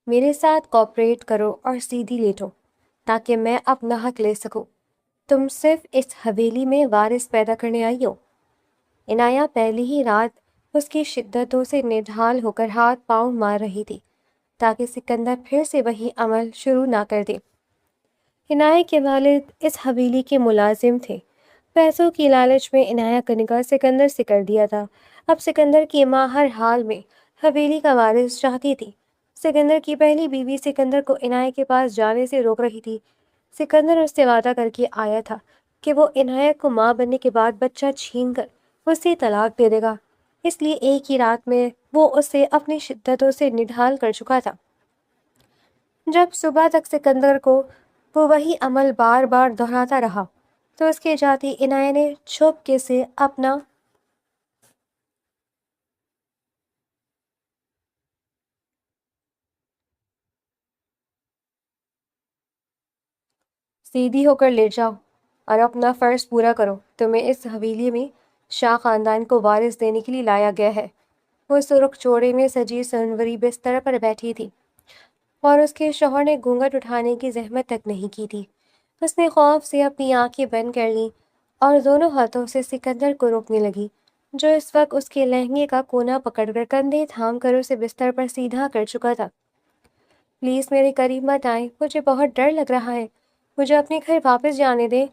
میرے ساتھ کوآپریٹ کرو اور سیدھی لیٹو تاکہ میں اپنا حق لے سکوں۔ تم صرف اس حویلی میں وارث پیدا کرنے آئی ہو۔ عنایہ پہلی ہی رات اس کی شدتوں سے نڈھال ہو کر ہاتھ پاؤں مار رہی تھی تاکہ سکندر پھر سے وہی عمل شروع نہ کر دے۔ عنایہ کے والد اس حویلی کے ملازم تھے۔ پیسوں کی لالچ میں عنایہ کا نکاح سکندر سے کر دیا تھا۔ اب سکندر کی ماں ہر حال میں حویلی کا وارث چاہتی تھی۔ سکندر کی پہلی بیوی سکندر کو عنایہ کے پاس جانے سے روک رہی تھی۔ سکندر اس سے وعدہ کر کے آیا تھا کہ وہ عنایہ کو ماں بننے کے بعد بچہ چھین کر اسے طلاق دے دے گا، اس لیے ایک ہی رات میں وہ اسے اپنی شدتوں سے نڈھال کر چکا تھا۔ جب صبح تک سکندر کو وہ وہی عمل بار بار دہراتا رہا تو اس کے جاتے عنایہ نے چھپکے سے اپنا سیدھی ہو کر لیٹ جاؤ اور اپنا فرض پورا کرو۔ تمہیں اس حویلی میں شاہ خاندان کو وارث دینے کے لیے لایا گیا ہے۔ وہ سرخ چوڑے میں سجی سنوری بستر پر بیٹھی تھی اور اس کے شوہر نے گھونگھٹ اٹھانے کی زحمت تک نہیں کی تھی۔ اس نے خوف سے اپنی آنکھیں بند کر لیں اور دونوں ہاتھوں سے سکندر کو روکنے لگی، جو اس وقت اس کے لہنگے کا کونا پکڑ کر کندھے تھام کر اسے بستر پر سیدھا کر چکا تھا۔ پلیز میرے قریب مت آئیں، مجھے بہت ڈر لگ رہا ہے، مجھے اپنے گھر واپس جانے دیں۔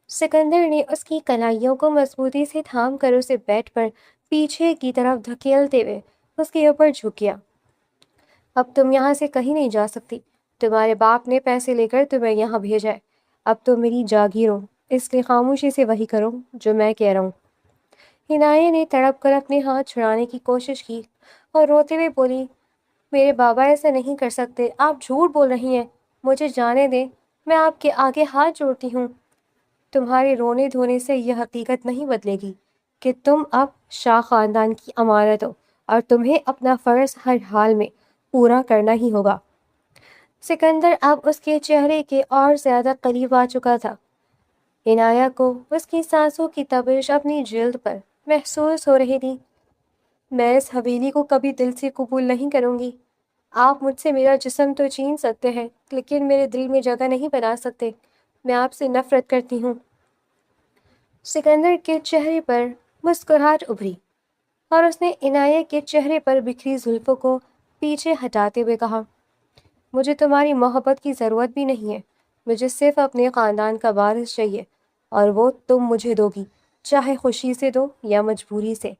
سکندر نے اس کی کلائیوں کو مضبوطی سے تھام کر اسے بیڈ پر پیچھے کی طرف دھکیلتے ہوئے اس کے اوپر جھک گیا۔ اب تم یہاں سے کہیں نہیں جا سکتی۔ تمہارے باپ نے پیسے لے کر تمہیں یہاں بھیجا ہے۔ اب تم میری جاگیر ہو، اس لیے خاموشی سے وہی کرو جو میں کہہ رہا ہوں۔ عنایہ نے تڑپ کر اپنے ہاتھ چھڑانے کی کوشش کی اور روتے ہوئے بولی، میرے بابا ایسا نہیں کر سکتے، آپ جھوٹ بول رہی ہیں، مجھے جانے دیں، میں آپ کے آگے ہاتھ جوڑتی ہوں۔ تمہارے رونے دھونے سے یہ حقیقت نہیں بدلے گی کہ تم اب شاہ خاندان کی امانت ہو اور تمہیں اپنا فرض ہر حال میں پورا کرنا ہی ہوگا۔ سکندر اب اس کے چہرے کے اور زیادہ قریب آ چکا تھا۔ عنایہ کو اس کی سانسوں کی تپش اپنی جلد پر محسوس ہو رہی تھی۔ میں اس حویلی کو کبھی دل سے قبول نہیں کروں گی۔ آپ مجھ سے میرا جسم تو چھین سکتے ہیں لیکن میرے دل میں جگہ نہیں بنا سکتے۔ میں آپ سے نفرت کرتی ہوں۔ سکندر کے چہرے پر مسکراہٹ ابھری اور اس نے عنایہ کے چہرے پر بکھری زلفوں کو پیچھے ہٹاتے ہوئے کہا، مجھے تمہاری محبت کی ضرورت بھی نہیں ہے، مجھے صرف اپنے خاندان کا وارث چاہیے اور وہ تم مجھے دو گی، چاہے خوشی سے دو یا مجبوری سے۔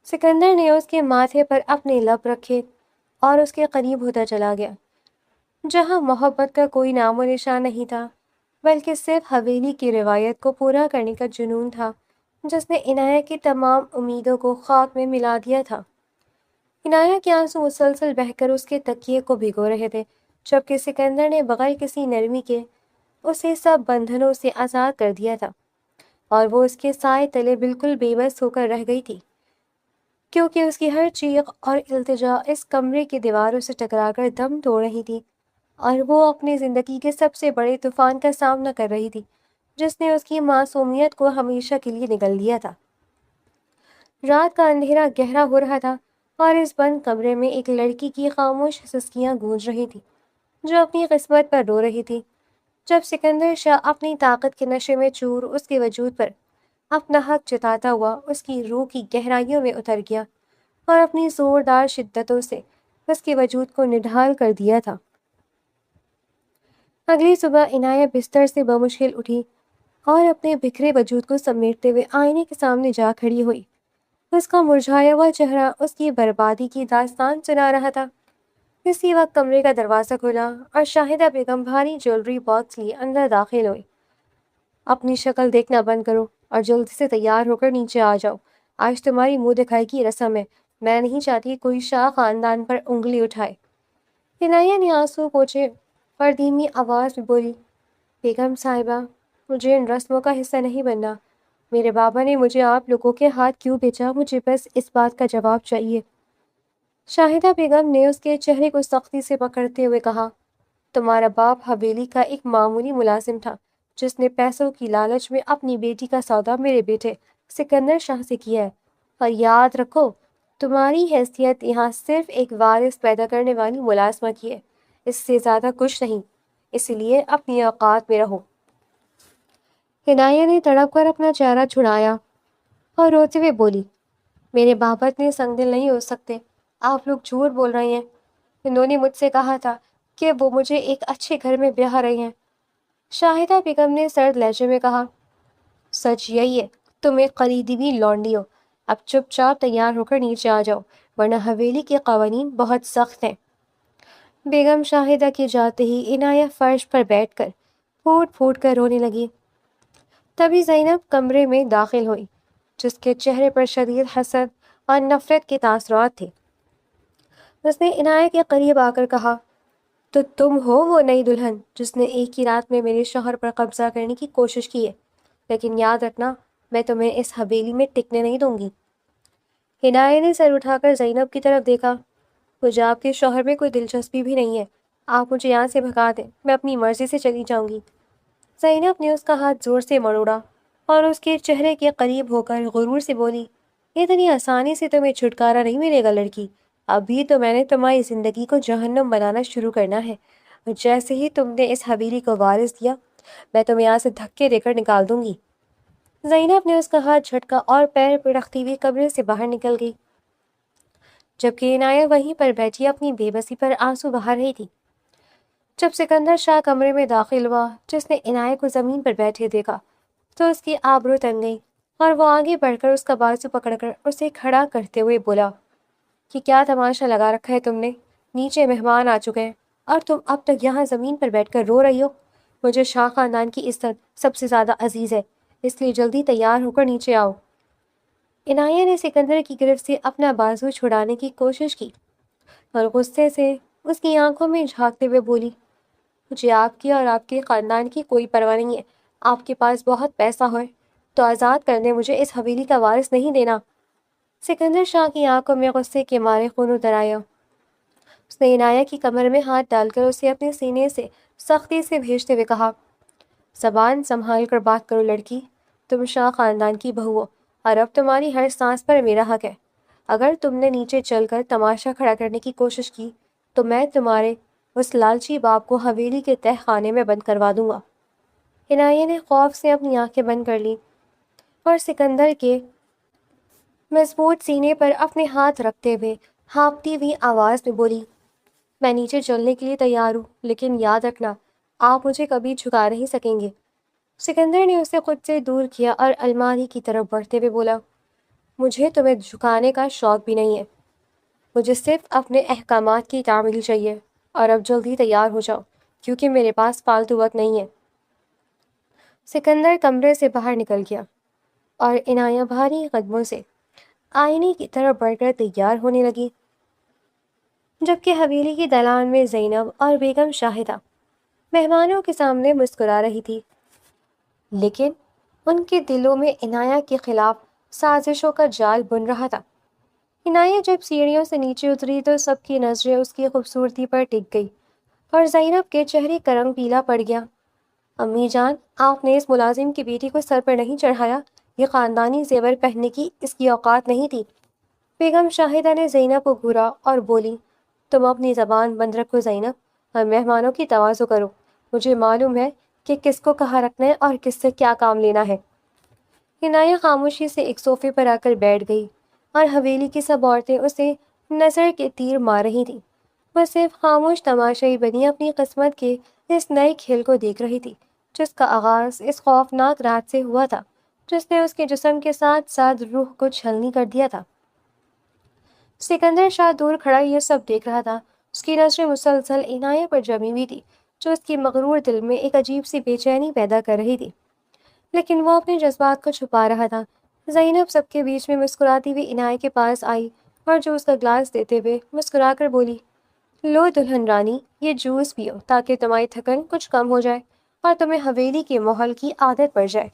سکندر نے اس کے ماتھے پر اپنے لب رکھے اور اس کے قریب ہوتا چلا گیا، جہاں محبت کا کوئی نام و نشان نہیں تھا بلکہ صرف حویلی کی روایت کو پورا کرنے کا جنون تھا جس نے عنایہ کی تمام امیدوں کو خاک میں ملا دیا تھا۔ عنایہ کے آنسو مسلسل بہہ کر اس کے تکیے کو بھگو رہے تھے جبکہ سکندر نے بغیر کسی نرمی کے اسے سب بندھنوں سے آزاد کر دیا تھا اور وہ اس کے سائے تلے بالکل بے بس ہو کر رہ گئی تھی، کیونکہ اس کی ہر چیخ اور التجا اس کمرے کی دیواروں سے ٹکرا کر دم توڑ رہی تھی اور وہ اپنی زندگی کے سب سے بڑے طوفان کا سامنا کر رہی تھی جس نے اس کی معصومیت کو ہمیشہ کے لیے نگل دیا تھا۔ رات کا اندھیرا گہرا ہو رہا تھا اور اس بند کمرے میں ایک لڑکی کی خاموش سسکیاں گونج رہی تھی جو اپنی قسمت پر رو رہی تھی۔ جب سکندر شاہ اپنی طاقت کے نشے میں چور اس کے وجود پر اپنا حق جتاتا ہوا اس کی روح کی گہرائیوں میں اتر گیا اور اپنی زوردار شدتوں سے اس کے وجود کو نڈھال کر دیا تھا۔ اگلی صبح عنایہ بستر سے بمشکل اٹھی اور اپنے بکھرے وجود کو سمیٹتے ہوئے آئینے کے سامنے جا کھڑی ہوئی۔ اس کا مرجھایا ہوا چہرہ اس کی بربادی کی داستان سنا رہا تھا۔ اسی وقت کمرے کا دروازہ کھلا اور شاہدہ بیگم بھاری جیولری باکس لیے اندر داخل ہوئی۔ اپنی شکل دیکھنا بند کرو اور جلدی سے تیار ہو کر نیچے آ جاؤ، آج تمہاری منہ دکھائی کی رسم ہے، میں نہیں چاہتی کوئی شاہ خاندان پر انگلی اٹھائے۔ عنایہ نے آنسو پوچھے اور دھیمی آواز میں بولی، بیگم صاحبہ، مجھے ان رسموں کا حصہ نہیں بننا، میرے بابا نے مجھے آپ لوگوں کے ہاتھ کیوں بھیجا، مجھے بس اس بات کا جواب چاہیے۔ شاہدہ بیگم نے اس کے چہرے کو سختی سے پکڑتے ہوئے کہا، تمہارا باپ حویلی کا ایک معمولی ملازم تھا جس نے پیسوں کی لالچ میں اپنی بیٹی کا سودا میرے بیٹے سکندر شاہ سے کیا ہے، اور یاد رکھو تمہاری حیثیت یہاں صرف ایک وارث پیدا کرنے والی ملازمہ کی ہے، اس سے زیادہ کچھ نہیں، اس لیے اپنی اوقات میں رہو۔ عنایہ نے تڑپ کر اپنا چہرہ چھڑایا اور روتے ہوئے بولی، میرے بابا اتنے سنگ دل نہیں ہو سکتے، آپ لوگ جھوٹ بول رہے ہیں، انہوں نے مجھ سے کہا تھا کہ وہ مجھے ایک اچھے گھر میں بیاہ رہے ہیں۔ شاہدہ بیگم نے سرد لہجے میں کہا، سچ یہی ہے، تم ایک قریبی لونڈی ہو، اب چپ چاپ تیار ہو کر نیچے آ جاؤ، ورنہ حویلی کے قوانین بہت سخت ہیں۔ بیگم شاہدہ کے جاتے ہی عنایہ فرش پر بیٹھ کر پھوٹ پھوٹ کر رونے لگی۔ تبھی زینب کمرے میں داخل ہوئی، جس کے چہرے پر شدید حسد اور نفرت کے تاثرات تھے۔ اس نے عنایہ کے قریب آ کر کہا، تو تم ہو وہ نئی دلہن جس نے ایک ہی رات میں میرے شوہر پر قبضہ کرنے کی کوشش کی ہے، لیکن یاد رکھنا میں تمہیں اس حویلی میں ٹکنے نہیں دوں گی۔ عنایہ نے سر اٹھا کر زینب کی طرف دیکھا، مجھے آپ کے شوہر میں کوئی دلچسپی بھی نہیں ہے، آپ مجھے یہاں سے بھگا دیں، میں اپنی مرضی سے چلی جاؤں گی۔ زینب نے اس کا ہاتھ زور سے مروڑا اور اس کے چہرے کے قریب ہو کر غرور سے بولی، اتنی آسانی سے تمہیں چھٹکارا نہیں ملے گا لڑکی، ابھی تو میں نے تمہاری زندگی کو جہنم بنانا شروع کرنا ہے، اور جیسے ہی تم نے اس حویلی کو وارث دیا میں تمہیں یہاں سے دھکے دے کر نکال دوں گی۔ زینب نے اس کا ہاتھ جھٹکا اور پیر پڑکتی ہوئی کمرے سے باہر نکل گئی، جبکہ عنایہ وہیں پر بیٹھی اپنی بے بسی پر آنسو بہا رہی تھی۔ جب سکندر شاہ کمرے میں داخل ہوا، جس نے عنایہ کو زمین پر بیٹھے دیکھا تو اس کی آبرو تن گئی اور وہ آگے بڑھ کر اس کا بازو پکڑ کر اسے کھڑا کرتے ہوئے بولا، کہ کیا تماشا لگا رکھا ہے تم نے؟ نیچے مہمان آ چکے ہیں اور تم اب تک یہاں زمین پر بیٹھ کر رو رہی ہو؟ مجھے شاہ خاندان کی عزت سب سے زیادہ عزیز ہے، اس لیے جلدی تیار ہو کر نیچے آؤ۔ عنایہ نے سکندر کی گرفت سے اپنا بازو چھڑانے کی کوشش کی اور غصے سے اس کی آنکھوں میں جھانکتے ہوئے بولی، مجھے آپ کی اور آپ کے خاندان کی کوئی پرواہ نہیں ہے، آپ کے پاس بہت پیسہ ہے تو آزاد کر دیں، مجھے اس حویلی کا وارث نہیں دینا۔ سکندر شاہ کی آنکھوں میں غصے کے مارے خون اتر آیا۔ اس نے عنایہ کی کمر میں ہاتھ ڈال کر اسے اپنے سینے سے سختی سے بھیجتے ہوئے کہا، زبان سنبھال کر بات کرو لڑکی، تم شاہ خاندان کی بہو ہو اور اب تمہاری ہر سانس پر میرا حق ہے، اگر تم نے نیچے چل کر تماشا کھڑا کرنے کی کوشش کی تو میں تمہارے اس لالچی باپ کو حویلی کے تہ خانے میں بند کروا دوں گا۔ عنایہ نے خوف سے اپنی آنکھیں بند کر لی اور سکندر کے مضبوط سینے پر اپنے ہاتھ رکھتے ہوئے ہانپتی ہوئی آواز میں بولی، میں نیچے چلنے کے لیے تیار ہوں، لیکن یاد رکھنا آپ مجھے کبھی جھکا نہیں سکیں گے۔ سکندر نے اسے خود سے دور کیا اور الماری کی طرف بڑھتے ہوئے بولا، مجھے تمہیں جھکانے کا شوق بھی نہیں ہے، مجھے صرف اپنے احکامات کی تعمیل چاہیے، اور اب جلدی تیار ہو جاؤ کیونکہ میرے پاس فالتو وقت نہیں ہے۔ سکندر کمرے سے باہر نکل گیا اور عنایہ بھاری قدموں سے آئینے کی طرف بڑھ کر تیار ہونے لگی، جبکہ حویلی کی دالان میں زینب اور بیگم شاہدہ مہمانوں کے سامنے مسکرا رہی تھی، لیکن ان کے دلوں میں عنایہ کے خلاف سازشوں کا جال بن رہا تھا۔ عنایہ جب سیڑھیوں سے نیچے اتری تو سب کی نظریں اس کی خوبصورتی پر ٹک گئی اور زینب کے چہرے کا رنگ پیلا پڑ گیا۔ امی جان، آپ نے اس ملازم کی بیٹی کو سر پر نہیں چڑھایا، یہ خاندانی زیور پہننے کی اس کی اوقات نہیں تھی۔ بیگم شاہدہ نے زینب کو گھورا اور بولی، تم اپنی زبان بند رکھو زینب اور مہمانوں کی تواضع کرو، مجھے معلوم ہے کہ کس کو کہاں رکھنا ہے اور کس سے کیا کام لینا ہے۔ عنایہ خاموشی سے ایک صوفے پر آ کر بیٹھ گئی اور حویلی کی سب عورتیں اسے نظر کے تیر مار رہی تھیں، وہ صرف خاموش تماشائی بنی اپنی قسمت کے اس نئے کھیل کو دیکھ رہی تھی، جس کا آغاز اس خوفناک رات سے ہوا تھا جس نے اس کے جسم کے ساتھ ساتھ روح کو چھلنی کر دیا تھا۔ سکندر شاہ دور کھڑا یہ سب دیکھ رہا تھا، اس کی نظریں مسلسل عنایہ پر جمی ہوئی تھی، جو اس کی مغرور دل میں ایک عجیب سی بے چینی پیدا کر رہی تھی، لیکن وہ اپنے جذبات کو چھپا رہا تھا۔ زینب سب کے بیچ میں مسکراتی ہوئی عنایہ کے پاس آئی اور جو اس کا گلاس دیتے ہوئے مسکرا کر بولی، لو دلہن رانی، یہ جوس پیو تاکہ تمہاری تھکن کچھ کم ہو جائے اور تمہیں حویلی کے ماحول کی عادت پڑ جائے۔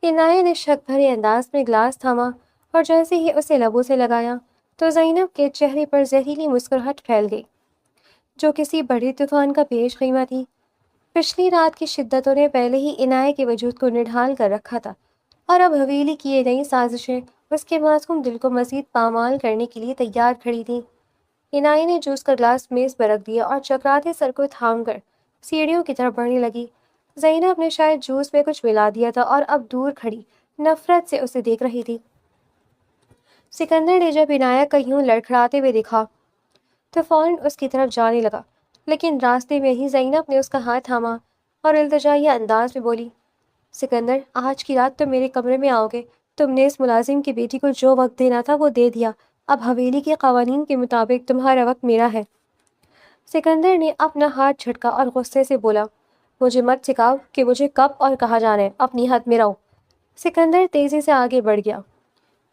عنایہ نے شک بھرے انداز میں گلاس تھاما اور جیسے ہی اسے لبوں سے لگایا تو زینب کے چہرے پر زہریلی مسکراہٹ پھیل گئی، جو کسی بڑے طوفان کا پیش خیمہ تھی۔ پچھلی رات کی شدتوں نے پہلے ہی عنایہ کے وجود کو نڈھال کر رکھا تھا، اور اب حویلی کی یہ نئی سازشیں اس کے معصوم دل کو مزید پامال کرنے کے لیے تیار کھڑی تھی۔ عنایہ نے جوس کا گلاس میز پر رکھ دیا اور چکراتے سر کو تھام کر سیڑھیوں کی طرف بڑھنے لگی۔ زینب نے شاید جوس میں کچھ ملا دیا تھا اور اب دور کھڑی نفرت سے اسے دیکھ رہی تھی۔ سکندر نے جب عنایہ کا یوں لڑکھڑاتے ہوئے دیکھا تو فوراً اس کی طرف جانے لگا، لیکن راستے میں ہی زینب نے اس کا ہاتھ تھاما اور التجائیہ انداز میں بولی، سکندر، آج کی رات تم میرے کمرے میں آؤ گے۔ تم نے اس ملازم کی بیٹی کو جو وقت دینا تھا وہ دے دیا، اب حویلی کے قوانین کے مطابق تمہارا وقت میرا ہے۔ سکندر نے اپنا ہاتھ جھٹکا اور غصے سے بولا، مجھے مت سکھاؤ کہ مجھے کب اور کہاں جانا ہے، اپنی حد میں رہو۔ سکندر تیزی سے آگے بڑھ گیا۔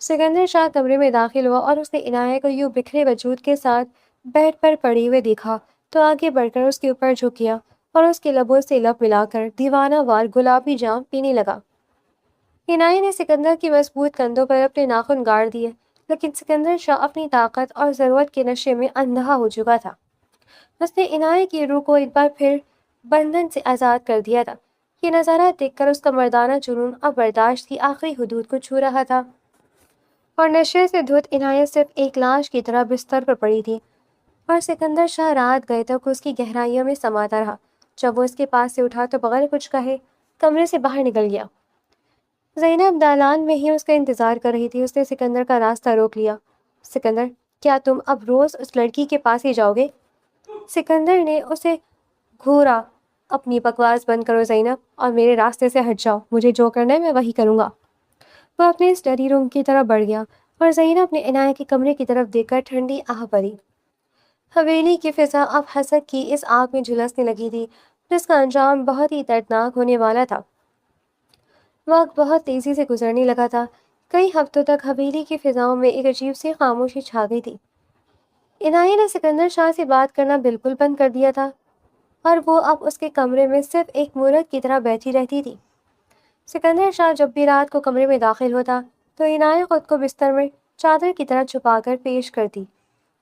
سکندر شاہ کمرے میں داخل ہوا اور اس نے عنایہ کو یوں بکھرے وجود کے ساتھ بیڈ پر پڑے ہوئے دیکھا تو آگے بڑھ کر اس کے اوپر جھک گیا اور اس کے لبوں سے لب ملا کر دیوانہ وار گلابی جام پینے لگا۔ عنایہ نے سکندر کی مضبوط کندھوں پر اپنے ناخن گاڑ دیے، لیکن سکندر شاہ اپنی طاقت اور ضرورت کے نشے میں اندھا ہو چکا تھا۔ اس نے عنایہ کی روح کو ایک بار پھر بندھن سے آزاد کر دیا تھا۔ یہ نظارہ دیکھ کر اس کا مردانہ جنون اب برداشت کی آخری حدود کو چھو رہا تھا، اور نشے سے دھت عنایہ صرف ایک لاش کی طرح بستر پر پڑی تھی، اور سکندر شاہ رات گئے تک اس کی گہرائیوں میں سماتا رہا۔ جب وہ اس کے پاس سے اٹھا تو بغیر کچھ کہے کمرے سے باہر نکل گیا۔ زینب دالان میں ہی اس کا انتظار کر رہی تھی۔ اس نے سکندر کا راستہ روک لیا۔ سکندر، کیا تم اب روز اس لڑکی کے پاس ہی جاؤ گے؟ سکندر نے اسے گھورا، اپنی بکواس بند کرو زینب، اور میرے راستے سے ہٹ جاؤ، مجھے جو کرنا ہے میں وہی کروں گا۔ وہ اپنے اسٹڈی روم کی طرف بڑھ گیا اور زینب نے عنایہ کے کمرے کی طرف دیکھ کر ٹھنڈی آہ بھری۔ حویلی کی فضا اب حسد کی اس آگ میں جھلسنے لگی تھی جس کا انجام بہت ہی دردناک ہونے والا تھا۔ وقت بہت تیزی سے گزرنے لگا تھا۔ کئی ہفتوں تک حویلی کی فضاؤں میں ایک عجیب سی خاموشی چھا گئی تھی۔ عنایہ نے سکندر شاہ سے بات کرنا بالکل بند کر دیا تھا اور وہ اب اس کے کمرے میں صرف ایک مورد کی طرح بیٹھی رہتی تھی۔ سکندر شاہ جب بھی رات کو کمرے میں داخل ہوتا تو عنایہ خود کو بستر میں چادر کی طرح چھپا کر پیش کرتی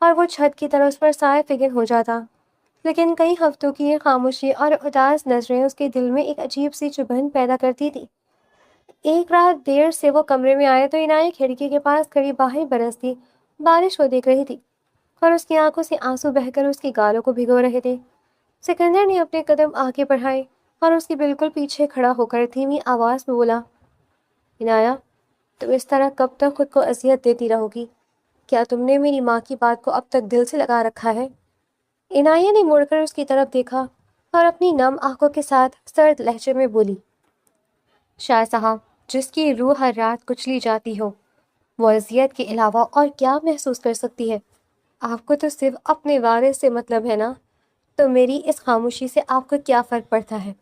اور وہ چھت کی طرح اس پر سایہ فکن ہو جاتا، لیکن کئی ہفتوں کی یہ خاموشی اور اداس نظریں اس کے دل میں ایک عجیب سی چبھن پیدا کرتی تھی۔ ایک رات دیر سے وہ کمرے میں آئے تو عنایہ کھڑکی کے پاس کھڑی باہر برستی بارش کو دیکھ رہی تھی اور اس کی آنکھوں سے آنسو بہہ کر اس کی گالوں کو بھگو رہے تھے۔ سکندر نے اپنے قدم آگے بڑھائے اور اس کے بالکل پیچھے کھڑا ہو کر دھیمی آواز میں بولا، عنایہ، تم اس طرح کب تک خود کو اذیت دیتی رہو گی؟ کیا تم نے میری ماں کی بات کو اب تک دل سے لگا رکھا ہے؟ عنایہ نے مڑ کر اس کی طرف دیکھا اور اپنی نم آنکھوں کے ساتھ سرد لہجے میں بولی، شاہ صاحب، جس کی روح ہر رات کچلی جاتی ہو وہ اذیت کے علاوہ اور کیا محسوس کر سکتی ہے؟ آپ کو تو صرف اپنے وارث سے مطلب ہے نا، تو میری اس خاموشی سے آپ کو کیا فرق پڑتا ہے؟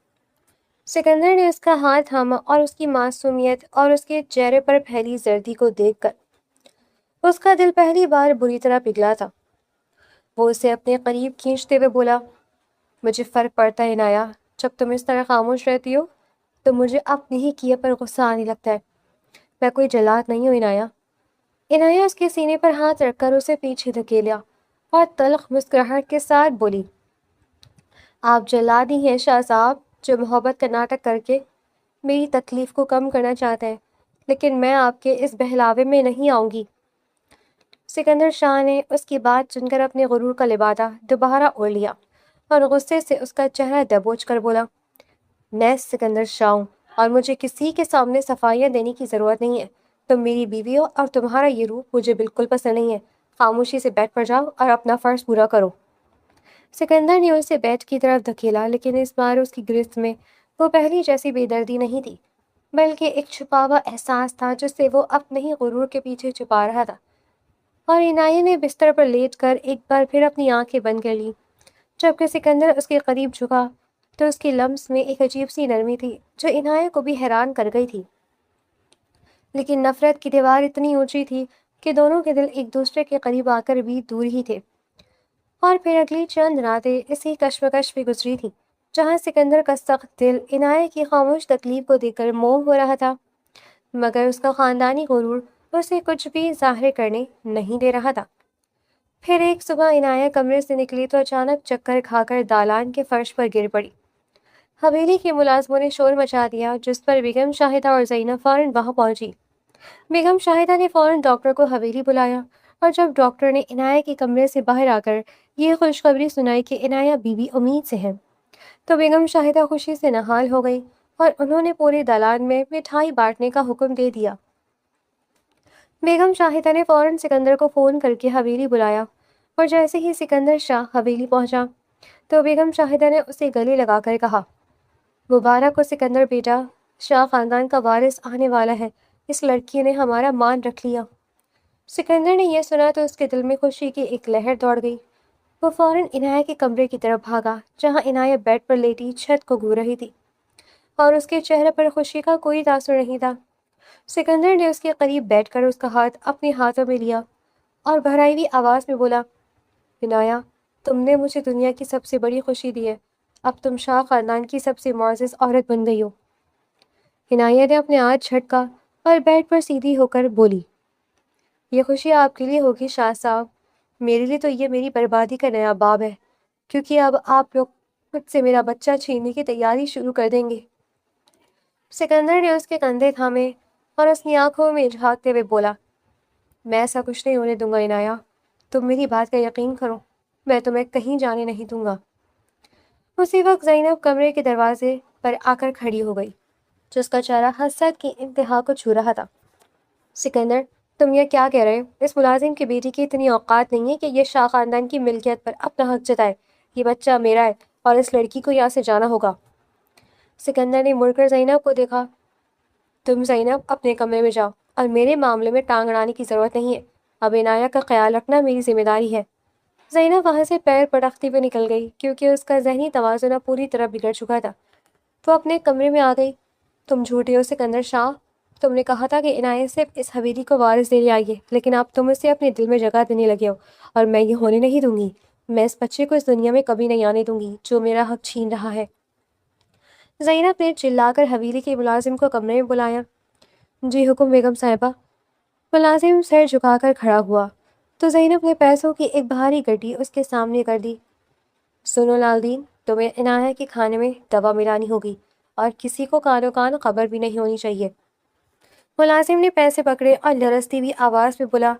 سکندر نے اس کا ہاتھ تھاما اور اس کی معصومیت اور اس کے چہرے پر پھیلی زردی کو دیکھ کر اس کا دل پہلی بار بری طرح پگھلا تھا۔ وہ اسے اپنے قریب کھینچتے ہوئے بولا، مجھے فرق پڑتا ہے عنایہ، جب تم اس طرح خاموش رہتی ہو تو مجھے اپنے ہی کیے پر غصہ آنے لگتا ہے۔ میں کوئی جلاد نہیں ہوں عنایہ۔ عنایہ اس کے سینے پر ہاتھ رکھ کر اسے پیچھے دھکیلیا اور تلخ مسکراہٹ کے ساتھ بولی، آپ جلاد ہی ہیں شاہ صاحب، جو محبت کا ناٹک کر کے میری تکلیف کو کم کرنا چاہتے ہیں، لیکن میں آپ کے اس بہلاوے میں نہیں آؤں گی۔ سکندر شاہ نے اس کی بات سن کر اپنے غرور کا لبادہ دوبارہ اوڑھ لیا اور غصے سے اس کا چہرہ دبوچ کر بولا، میں سکندر شاہ ہوں اور مجھے کسی کے سامنے صفائیاں دینے کی ضرورت نہیں ہے۔ تم میری بیوی ہو اور تمہارا یہ روح مجھے بالکل پسند نہیں ہے۔ خاموشی سے بیٹھ پر جاؤ اور اپنا فرض پورا کرو۔ سکندر نے اسے بیٹ کی طرف دھکیلا، لیکن اس بار اس کی گرفت میں وہ پہلی جیسی بے دردی نہیں تھی، بلکہ ایک چھپا ہوا احساس تھا جس سے وہ اپنے ہی غرور کے پیچھے چھپا رہا تھا۔ اور عنایہ نے بستر پر لیٹ کر ایک بار پھر اپنی آنکھیں بند کر لیں۔ جبکہ سکندر اس کے قریب جھکا تو اس کے لمس میں ایک عجیب سی نرمی تھی جو عنایہ کو بھی حیران کر گئی تھی، لیکن نفرت کی دیوار اتنی اونچی تھی کہ دونوں کے دل ایک دوسرے کے قریب آ کر بھی دور ہی تھے۔ اور پھر اگلی چند راتیں اسی کشمکش میں گزری تھیں، جہاں سکندر کا سخت دل عنایہ کی خاموش تکلیف کو دیکھ کر موم ہو رہا تھا، مگر اس کا خاندانی غرور اسے کچھ بھی ظاہر کرنے نہیں دے رہا تھا۔ پھر ایک صبح عنایہ کمرے سے نکلی تو اچانک چکر کھا کر دالان کے فرش پر گر پڑی۔ حویلی کے ملازموں نے شور مچا دیا، جس پر بیگم شاہدہ اور زینب فوراً وہاں پہنچی۔ بیگم شاہدہ نے فوراً ڈاکٹر کو حویلی بلایا، اور جب ڈاکٹر نے عنایہ کے کمرے سے باہر آ کر یہ خوشخبری سنائی کہ عنایہ بی بی امید سے ہے، تو بیگم شاہدہ خوشی سے نہال ہو گئی اور انہوں نے پورے دالان میں مٹھائی بانٹنے کا حکم دے دیا۔ بیگم شاہدہ نے فوراً سکندر کو فون کر کے حویلی بلایا، اور جیسے ہی سکندر شاہ حویلی پہنچا تو بیگم شاہدہ نے اسے گلے لگا کر کہا، مبارک ہو سکندر بیٹا، شاہ خاندان کا وارث آنے والا ہے، اس لڑکی نے ہمارا مان رکھ لیا۔ سکندر نے یہ سنا تو اس کے دل میں خوشی کی ایک لہر دوڑ گئی۔ وہ فوراً عنایہ کے کمرے کی طرف بھاگا، جہاں عنایہ بیڈ پر لیٹی چھت کو گھو رہی تھی، اور اس کے چہرے پر خوشی کا کوئی تاثر نہیں تھا۔ سکندر نے اس کے قریب بیٹھ کر اس کا ہاتھ اپنے ہاتھوں میں لیا اور بھرائی ہوئی آواز میں بولا، عنایہ، تم نے مجھے دنیا کی سب سے بڑی خوشی دی ہے، اب تم شاہ خاندان کی سب سے معزز عورت بن گئی ہو۔ عنایہ نے اپنے ہاتھ جھٹکا اور بیڈ پر سیدھی ہو کر بولی، یہ خوشی آپ کے لیے ہوگی شاہ صاحب، میرے لیے تو یہ میری بربادی کا نیا باب ہے، کیونکہ اب آپ لوگ مجھ سے میرا بچہ چھیننے کی تیاری شروع کر دیں گے۔ سکندر نے اس کے کندھے تھامے اور اس کی آنکھوں میں جھانکتے ہوئے بولا، میں ایسا کچھ نہیں ہونے دوں گا عنایہ، تم میری بات کا یقین کرو، میں تمہیں کہیں جانے نہیں دوں گا۔ اسی وقت زینب کمرے کے دروازے پر آ کر کھڑی ہو گئی، جس کا چہرہ حسرت کی انتہا کو چھو رہا تھا۔ سکندر، تم یہ کیا کہہ رہے ہو؟ اس ملازم کی بیٹی کی اتنی اوقات نہیں ہے کہ یہ شاہ خاندان کی ملکیت پر اپنا حق جتائے۔ یہ بچہ میرا ہے اور اس لڑکی کو یہاں سے جانا ہوگا۔ سکندر نے مڑ کر زینب کو دیکھا، تم زینب اپنے کمرے میں جاؤ اور میرے معاملے میں ٹانگ اڑانے کی ضرورت نہیں ہے، اب عنایہ کا خیال رکھنا میری ذمہ داری ہے۔ زینب وہاں سے پیر پٹکتی ہوئے نکل گئی، کیونکہ اس کا ذہنی توازن اب پوری طرح بگڑ چکا تھا۔ وہ اپنے کمرے میں آ گئی۔ تم جھوٹے ہو سکندر شاہ، تم نے کہا تھا کہ عنایہ صرف اس حویلی کو وارث دینے آئی ہے، لیکن اب تم اسے اپنے دل میں جگہ دینے لگے ہو، اور میں یہ ہونے نہیں دوں گی۔ میں اس بچے کو اس دنیا میں کبھی نہیں آنے دوں گی جو میرا حق چھین رہا ہے۔ زینب نے چلا کر حویلی کے ملازم کو کمرے میں بلایا۔ جی حکم بیگم صاحبہ۔ ملازم سر جھکا کر کھڑا ہوا تو زینب نے پیسوں کی ایک بھاری گڈی اس کے سامنے کر دی۔ سنو لال دین، تمہیں عنایہ کے کھانے میں دوا ملانی ہوگی اور کسی کو کانوں کان خبر بھی نہیں ہونی چاہیے۔ ملازم نے پیسے پکڑے اور لرزتی ہوئی آواز میں بولا،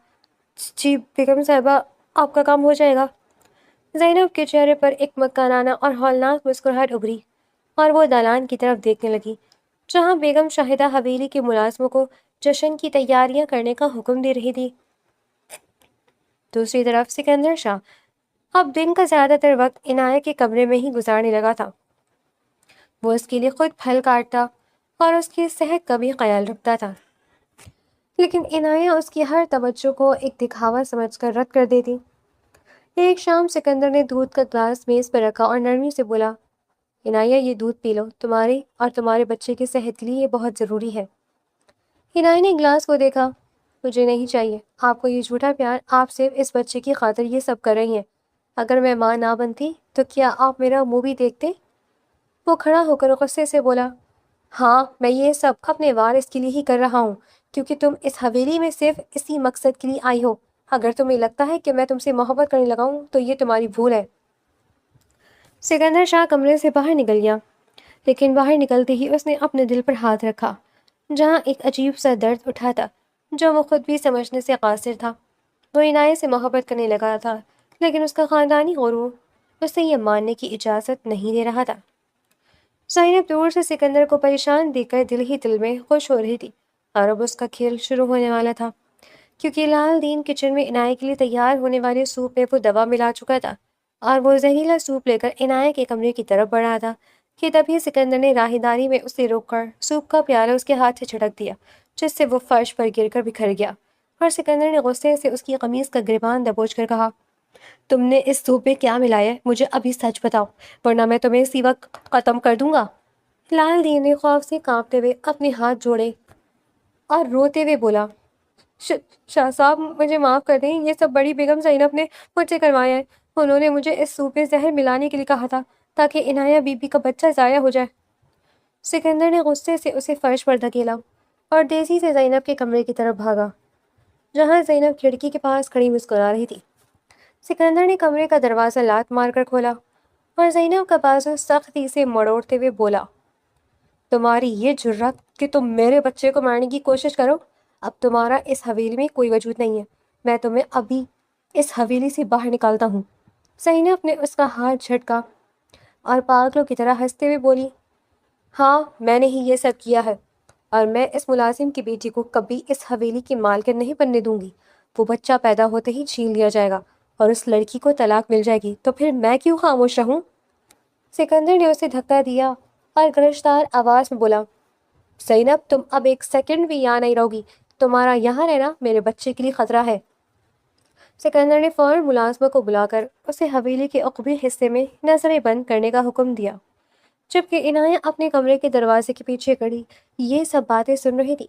جی بیگم صاحبہ، آپ کا کام ہو جائے گا۔ زینب کے چہرے پر ایک مکرانہ اور ہولناک مسکراہٹ ابھری اور وہ دالان کی طرف دیکھنے لگی، جہاں بیگم شاہدہ حویلی کے ملازموں کو جشن کی تیاریاں کرنے کا حکم دے رہی تھی۔ دوسری طرف سکندر شاہ اب دن کا زیادہ تر وقت عنایہ کے کمرے میں ہی گزارنے لگا تھا۔ وہ اس کے لیے خود پھل کاٹتا اور اس کی صحت کا بھی خیال رکھتا تھا، لیکن عنایہ اس کی ہر توجہ کو ایک دکھاوا سمجھ کر رد کر دیتی۔ ایک شام سکندر نے دودھ کا گلاس میز پر رکھا اور نرمی سے بولا، عنایہ یہ دودھ پی لو، تمہاری اور تمہارے بچے کی صحت کے لیے یہ بہت ضروری ہے۔ عنایہ نے گلاس کو دیکھا، مجھے نہیں چاہیے، آپ کو یہ جھوٹا پیار، آپ صرف اس بچے کی خاطر یہ سب کر رہی ہیں، اگر میں ماں نہ بنتی تو کیا آپ میرا منہ بھی دیکھتے؟ وہ کھڑا ہو کر غصے سے بولا، ہاں میں یہ سب اپنے وارث کے لیے ہی کر رہا ہوں، کیونکہ تم اس حویلی میں صرف اسی مقصد کے لیے آئی ہو۔ اگر تمہیں لگتا ہے کہ میں تم سے محبت کرنے لگا ہوں تو یہ تمہاری بھول ہے۔ سکندر شاہ کمرے سے باہر نکل گیا، لیکن باہر نکلتے ہی اس نے اپنے دل پر ہاتھ رکھا، جہاں ایک عجیب سا درد اٹھا تھا جو وہ خود بھی سمجھنے سے قاصر تھا۔ وہ عنایہ سے محبت کرنے لگا تھا، لیکن اس کا خاندانی غرور اسے یہ ماننے کی اجازت نہیں دے رہا تھا۔ زینب دور سے سکندر کو پریشان دیکھ کر دل ہی دل میں خوش ہو رہی تھی، اور اب اس کا کھیل شروع ہونے والا تھا، کیونکہ لال دین کچن میں عنایہ کے لیے تیار ہونے والے سوپ میں وہ دوا ملا چکا تھا، اور وہ زہریلا سوپ لے کر عنایہ کے کمرے کی طرف بڑھا تھا کہ تبھی سکندر نے راہداری میں اسے روک کر سوپ کا پیالہ اس کے ہاتھ سے چھٹک دیا، جس سے وہ فرش پر گر کر بکھر گیا، اور سکندر نے غصے سے اس کی قمیص کا گریبان دبوچ کر کہا، تم نے اس سوپ میں کیا ملایا ہے؟ مجھے ابھی سچ بتاؤ، ورنہ میں تمہیں اسی وقت ختم کر دوں گا۔ لال دین نے خوف سے کانپتے ہوئے اپنے ہاتھ جوڑے اور روتے ہوئے بولا، شاہ صاحب مجھے معاف کر دیں، یہ سب بڑی بیگم زینب نے مجھ سے کروایا ہے، انہوں نے مجھے اس سوپ میں زہر ملانے کے لیے کہا تھا تاکہ عنایہ بی بی کا بچہ ضائع ہو جائے۔ سکندر نے غصے سے اسے فرش پر دھکیلا اور تیزی سے زینب کے کمرے کی طرف بھاگا، جہاں زینب کھڑکی کے پاس کھڑی مسکرا رہی تھی۔ سکندر نے کمرے کا دروازہ لات مار کر کھولا اور زینب کا بازو سختی سے مڑوڑتے ہوئے بولا، تمہاری یہ جرات کہ تم میرے بچے کو مارنے کی کوشش کرو، اب تمہارا اس حویلی میں کوئی وجود نہیں ہے، میں تمہیں ابھی اس حویلی سے باہر نکالتا ہوں۔ زینب نے اس کا ہاتھ جھٹکا اور پاگلوں کی طرح ہنستے ہوئے بولی، ہاں میں نے ہی یہ سب کیا ہے، اور میں اس ملازم کی بیٹی کو کبھی اس حویلی کی مالکن نہیں بننے دوں گی۔ وہ بچہ پیدا ہوتے ہی چھین لیا جائے گا اور اس لڑکی کو طلاق مل جائے گی، تو پھر میں کیوں خاموش رہوں؟ سکندر نے اسے دھکا دیا اور گرجدار آواز میں بولا، زینب تم اب ایک سیکنڈ بھی یہاں نہیں رہو گی، تمہارا یہاں رہنا میرے بچے کے لیے خطرہ ہے۔ سکندر نے فوراً ملازمہ کو بلا کر اسے حویلی کے عقبی حصے میں نظریں بند کرنے کا حکم دیا، جبکہ عنایت اپنے کمرے کے دروازے کے پیچھے کھڑی یہ سب باتیں سن رہی تھی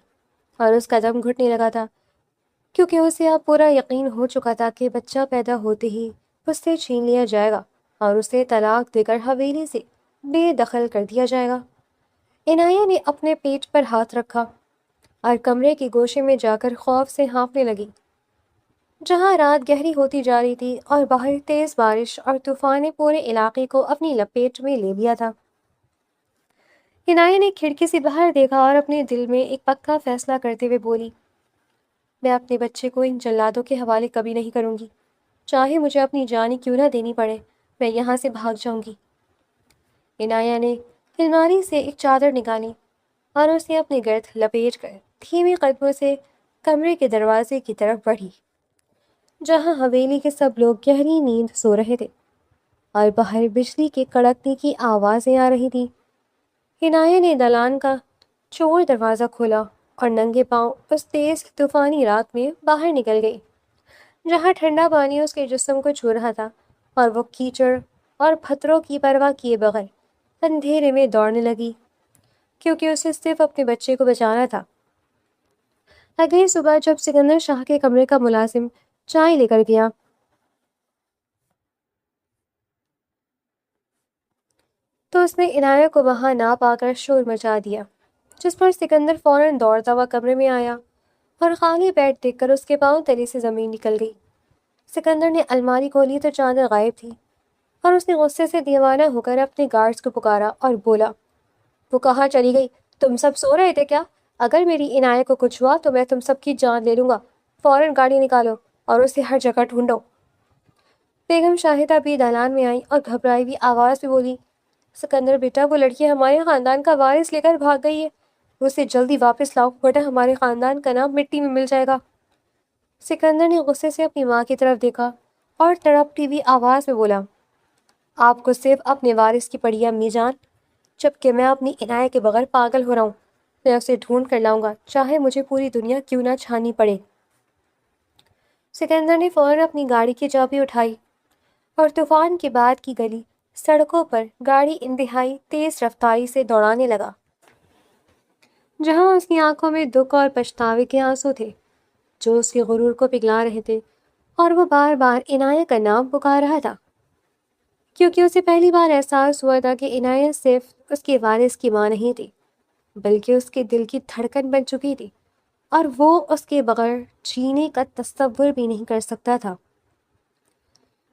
اور اس کا دم گھٹنے لگا تھا، کیونکہ اسے اب پورا یقین ہو چکا تھا کہ بچہ پیدا ہوتے ہی اس سے چھین لیا جائے گا اور اسے طلاق دے کر حویلی سے بے دخل کر دیا جائے گا۔ عنایت نے اپنے پیٹ پر ہاتھ رکھا اور کمرے کے گوشے میں جا کر خوف سے ہانپنے لگی، جہاں رات گہری ہوتی جا رہی تھی اور باہر تیز بارش اور طوفان نے پورے علاقے کو اپنی لپیٹ میں لے لیا تھا۔ عنایت نے کھڑکی سے باہر دیکھا اور اپنے دل میں ایک پکا فیصلہ کرتے ہوئے بولی، میں اپنے بچے کو ان جلادوں کے حوالے کبھی نہیں کروں گی، چاہے مجھے اپنی جان ہی کیوں نہ دینی پڑے، میں یہاں سے بھاگ جاؤں گی۔ عنایت نے الماری سے ایک چادر نکالی اور اسے اپنے گرد لپیٹ کر دھیمی قدموں سے کمرے کے دروازے کی طرف بڑھی، جہاں حویلی کے سب لوگ گہری نیند سو رہے تھے اور باہر بجلی کے کڑکنے کی آوازیں آ رہی تھیں۔ عنایت نے دالان کا چور دروازہ کھولا اور ننگے پاؤں اس تیز طوفانی رات میں باہر نکل گئی، جہاں ٹھنڈا پانی اس کے جسم کو چھو رہا تھا اور وہ کیچڑ اور پتھروں کی پرواہ کیے بغیر اندھیرے میں دوڑنے لگی، کیونکہ اسے صرف اپنے بچے کو بچانا تھا۔ اگلی صبح جب سکندر شاہ کے کمرے کا ملازم چائے لے کر گیا تو اس نے عنایت کو وہاں نہ پا کر شور مچا دیا، جس پر سکندر فوراً دوڑتا ہوا کمرے میں آیا اور خالی بیڈ دیکھ کر اس کے پاؤں تلے سے زمین نکل گئی۔ سکندر نے الماری کھولی تو چادر غائب تھی اور اس نے غصے سے دیوانہ ہو کر اپنے گارڈز کو پکارا اور بولا، وہ کہاں چلی گئی؟ تم سب سو رہے تھے کیا؟ اگر میری عنایت کو کچھ ہوا تو میں تم سب کی جان لے لوں گا، فوراً گاڑی نکالو اور اسے ہر جگہ ڈھونڈو۔ بیگم شاہدہ بھی دالان میں آئی اور گھبرائی ہوئی آواز میں بولی، سکندر بیٹا وہ لڑکی ہمارے خاندان کا وارث لے کر بھاگ گئی ہے، اسے جلدی واپس لاؤ ورنہ ہمارے خاندان کا نام مٹی میں مل جائے گا۔ سکندر نے غصے سے اپنی ماں کی طرف دیکھا اور تڑپتی ہوئی آواز میں بولا، آپ کو صرف اپنے وارث کی پڑی ہے امی جان، جبکہ میں اپنی عنایت کے بغیر پاگل ہو رہا ہوں، میں اسے ڈھونڈ کر لاؤں گا چاہے مجھے پوری دنیا کیوں نہ چھانی پڑے۔ سکندر نے فوراً اپنی گاڑی کی چابی اٹھائی اور طوفان کے بعد کی گلی سڑکوں پر گاڑی انتہائی تیز رفتاری سے دوڑانے لگا، جہاں اس کی آنکھوں میں دکھ اور پچھتاوے کے آنسو تھے جو اس کے غرور کو پگھلا رہے تھے، اور وہ بار بار عنایت کا نام پکار رہا تھا، کیونکہ اسے پہلی بار احساس ہوا تھا کہ عنایت صرف اس کے وارث کی ماں نہیں تھی بلکہ اس کے دل کی دھڑکن بن چکی تھی، اور وہ اس کے بغیر جینے کا تصور بھی نہیں کر سکتا تھا۔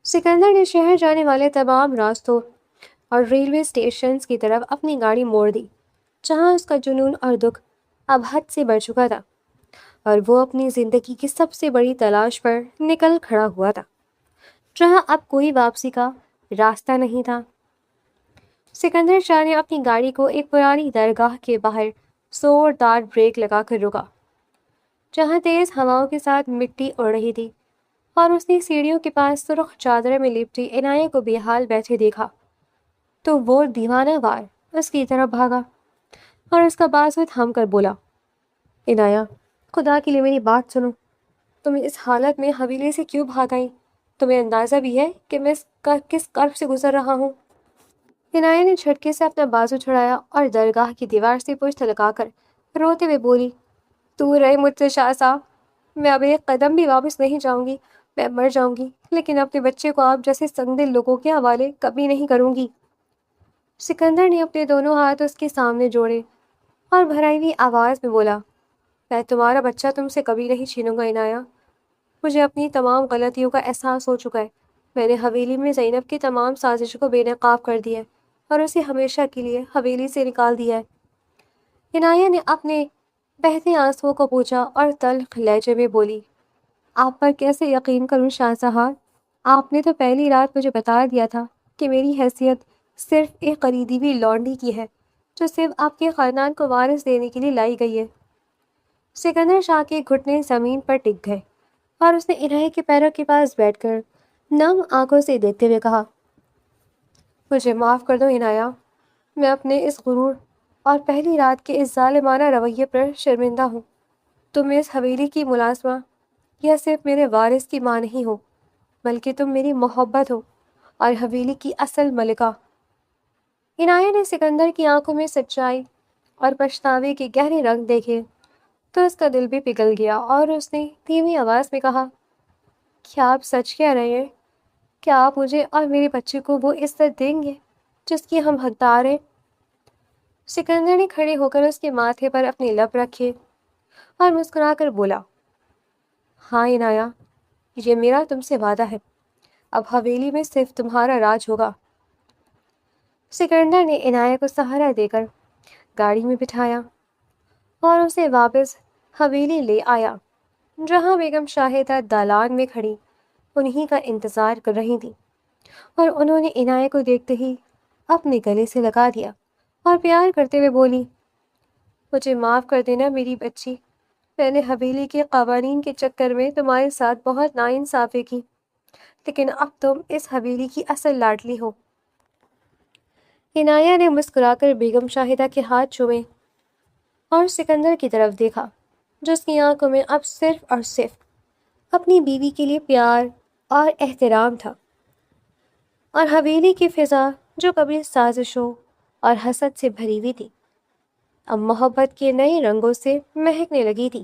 سکندر نے شہر جانے والے تمام راستوں اور ریلوے اسٹیشنز کی طرف اپنی گاڑی موڑ دی، جہاں اس کا جنون اور دکھ اب حد سے بڑھ چکا تھا اور وہ اپنی زندگی کی سب سے بڑی تلاش پر نکل کھڑا ہوا تھا، جہاں اب کوئی واپسی کا راستہ نہیں تھا۔ سکندر شاہ نے اپنی گاڑی کو ایک پرانی درگاہ کے باہر زوردار بریک لگا کر رکا، جہاں تیز ہواؤں کے ساتھ مٹی اڑ رہی تھی، اور اس نے سیڑھیوں کے پاس سرخ چادر میں لپٹی عنایت کو بے حال بیٹھے دیکھا تو وہ دیوانہ وار اس کی طرف بھاگا اور اس کا بازو تھام کر بولا، عنایت خدا کے لیے میری بات سنو، تم اس حالت میں حویلی سے کیوں بھاگ آئی؟ تمہیں اندازہ بھی ہے کہ میں کس کرب سے گزر رہا ہوں؟ عنایت نے جھٹکے سے اپنا بازو چھڑایا اور درگاہ کی دیوار سے پشت لگا کر روتے ہوئے بولی، دور رہے مجھ سے شاہ صاحب، میں اب ایک قدم بھی واپس نہیں جاؤں گی، میں مر جاؤں گی لیکن اپنے بچے کو آپ جیسے سنگ دل لوگوں کے حوالے کبھی نہیں کروں گی۔ سکندر نے اپنے دونوں ہاتھ اس کے سامنے جوڑے اور بھرائی ہوئی آواز میں بولا، میں تمہارا بچہ تم سے کبھی نہیں چھینوں گا عنایت، مجھے اپنی تمام غلطیوں کا احساس ہو چکا ہے، میں نے حویلی میں زینب کی تمام سازشوں کو بے نقاب کر دیا ہے اور اسے ہمیشہ کے لیے حویلی سے نکال دیا ہے۔ عنایت نے اپنے بہتے آنسوؤں کو پوچھا اور تلخ لہجے میں بولی، آپ پر کیسے یقین کروں شاہ جہاں؟ آپ نے تو پہلی رات مجھے بتا دیا تھا کہ میری حیثیت صرف ایک خریدی ہوئی لونڈی کی ہے جو صرف آپ کے خاندان کو وارث دینے کے لیے لائی گئی ہے۔ سکندر شاہ کے گھٹنے زمین پر ٹک گئے اور اس نے عنایت کے پیروں کے پاس بیٹھ کر نم آنکھوں سے دیکھتے ہوئے کہا، مجھے معاف کر دو عنایہ، میں اپنے اس غرور اور پہلی رات کے اس ظالمانہ رویے پر شرمندہ ہوں۔ تم اس حویلی کی ملازمہ یا صرف میرے وارث کی ماں نہیں ہو، بلکہ تم میری محبت ہو اور حویلی کی اصل ملکہ۔ عنایت نے سکندر کی آنکھوں میں سچائی اور پچھتاوے کے گہرے رنگ دیکھے تو اس کا دل بھی پگھل گیا اور اس نے دھیمی آواز میں کہا، کیا آپ سچ کہہ رہے ہیں؟ کیا آپ مجھے اور میرے بچے کو وہ عزت دیں گے جس کی ہم حقدار ہیں؟ سکندر نے کھڑے ہو کر اس کے ماتھے پر اپنے لب رکھے اور مسکرا کر بولا، ہاں عنایت، یہ میرا تم سے وعدہ ہے، اب حویلی میں صرف تمہارا راج ہوگا۔ سکندر نے عنایت کو سہارا دے کر گاڑی میں بٹھایا اور اسے واپس حویلی لے آیا، جہاں بیگم شاہدہ دالان میں کھڑی انہی کا انتظار کر رہی تھی، اور انہوں نے عنایت کو دیکھتے ہی اپنے گلے سے لگا دیا اور پیار کرتے ہوئے بولی، مجھے معاف کر دینا میری بچی، میں نے حویلی کے قوانین کے چکر میں تمہارے ساتھ بہت ناانصافی کی، لیکن اب تم اس حویلی کی اصل لاڈلی ہو۔ عنایت نے مسکرا کر بیگم شاہدہ کے ہاتھ چومے اور سکندر کی طرف دیکھا، جس کی آنکھوں میں اب صرف اور صرف اپنی بیوی کے لیے پیار اور احترام تھا، اور حویلی کی فضا جو کبھی سازشوں اور حسد سے بھری ہوئی تھی اب محبت کے نئے رنگوں سے مہکنے لگی تھی،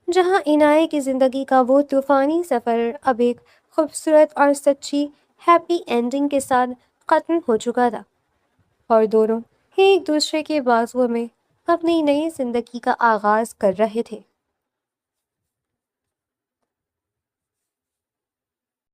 جہاں عنایت کی زندگی کا وہ طوفانی سفر اب ایک خوبصورت اور سچی ہیپی اینڈنگ کے ساتھ ختم ہو چکا تھا، اور دونوں ایک دوسرے کے بازوؤں میں اپنی نئی زندگی کا آغاز کر رہے تھے۔